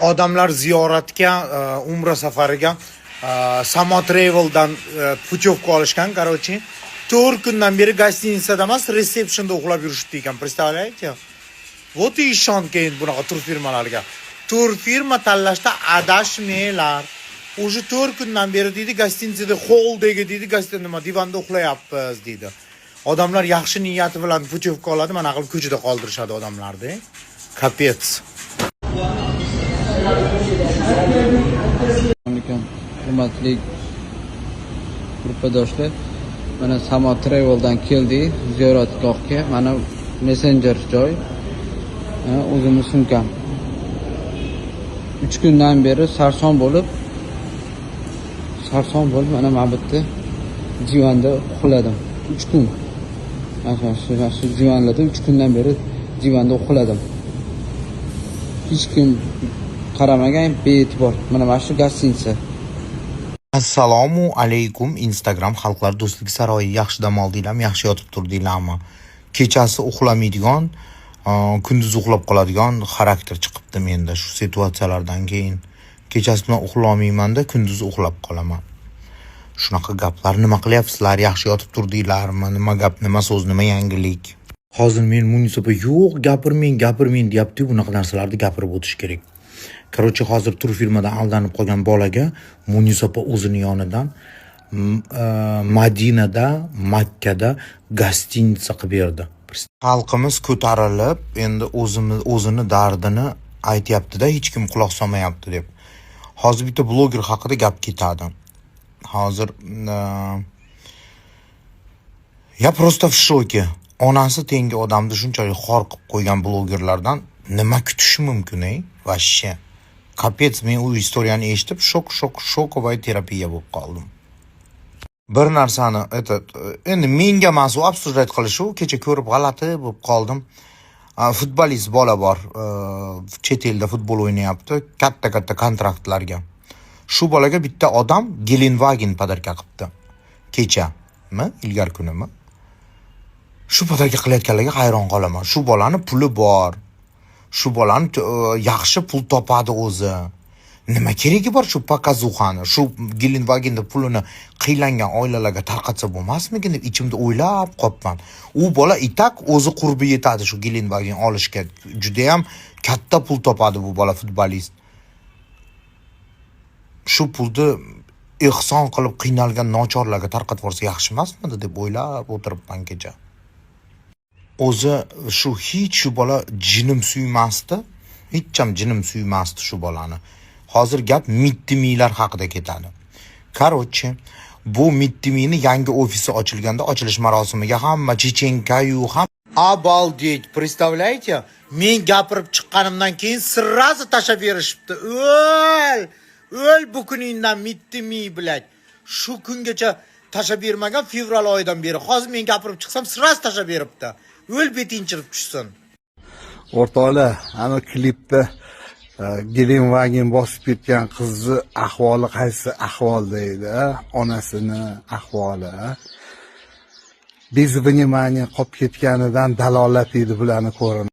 Odamlar ziyoratga, umra safariga Samo Travel'dan putyovka olishgan, короче. 4 kundan beri gostinitsada emas, reseptionda uxlab yurishibdi ekan, представляете? Вот и ishon keyin bunaqa tur firmalarga. Tur firma tanlashda adashmanglar. Уже 4 kundan beri deydi, gostinitsada holdagi deydi, nima divanda uxlayapmiz deydi. Odamlar yaxshi niyati bilan putyovka oladi, mana qilib ko'chada qoldirishadi odamlarni. Kapets. Hurmatli gruppadoshlar, mana Samo Travel'dan keldik ziyoratgohga. Mana messenger joy, o'zimni sumkam. 3 kundan beri sarson bo'lib mana bu yerda divanda uxladim. 3 kun. Mana shu divanda 3 kundan beri divanda uxladim. Hech kim qaramagan, bee'tibor. Mana shu gostinitsa. Assalomu alaykum Instagram xalqlar do'stligi saroyi. Yaxshi dam oldinglarmi, yaxshi yotib turdinglarmi? Kechasi uxlamaydigan, kunduz uxlab qoladigan xarakter chiqibdi menda shu situatsiyalardan keyin. Kechasi bilan uxlamayman-da, kunduz uxlab qolaman. Shunaqa gaplar nima qilyapsizlar? Yaxshi yotib turdinglarmi? Nima gap, nima so'z, nima yangilik? Hozir men Munisa yo'q, gapirmang deyapti. Bunaqa narsalarni gapirib o'tish kerak. Короче, hozir tur firmadan aldanib qolgan bolaga Munisa o'zini yonidan Madinada, Makkada gostinitsa qilib berdi. Xalqimiz ko'tarilib, endi o'zini dardini aytayapti-da, hech kim quloq solmayapti deb. Hozir bitta bloger haqida gap ketadi. Hozir ya просто в шоке. Onasi tengi odamni shunchalik xor qilib qo'ygan blogerlardan nima kutish mumkin, Vashshe. Kapets, men u istoriyani eshitib shokovay terapiya bo'lib qoldim. Bir narsani endi menga mas'ul obsujrat qilish u, kecha ko'rib g'alati bo'lib qoldim. Futbolist bola bor, chet elda futbol o'ynayapti, katta kontraktlarga. Shu bolaga bitta odam Gelenwagen podarka qilibdi. Kechami, ilgari kunimi? Shu podarka qilayotganlarga hayron qolaman. Shu bolani puli bor. Shu bolani yaxshi pul topadi o'zi. Nima keragi bor shu pokazuxani? Shu Gelenwagen'da pulini qiylangan oilalarga tarqatsa bo'lmasmikin deb ichimda o'ylab qopman. U bola itak o'zi qurbi yetadi shu Gelenwagen olishga. Juda ham katta pul topadi bu bola futbolist. Shu pulni ehson qilib qiynalgan nochorlarga tarqatib yuborsa yaxshi emasmidi deb o'ylab o'tiribman kecha. O'zi shu bola jinim suymasdi. Hech ham jinim suymasdi shu bolani. Hozir gap Mittimilar haqida ketadi. Короче, bu Mittimini yangi ofisi ochilganda ochilish marosimiga hamma Chechenkayu ham обалдеть, представляете? Men gapirib chiqqanimdan keyin sirrazi tashab berishibdi. O'l bu kuningdan Mittimi bilan. Shu kungacha tashab bermagan fevral oyidan beri. Hozir men gapirib chiqsam sirrazi tashab beribdi. O'l betinchirib tushsin. O'rtoqlar, ana klipda Gelenwagen bosib ketgan qizni ahvoli qaysi ahvolda edi? Onasini ahvoli. Bez vнимание qolib ketganidan dalolat edi bularni ko'rin.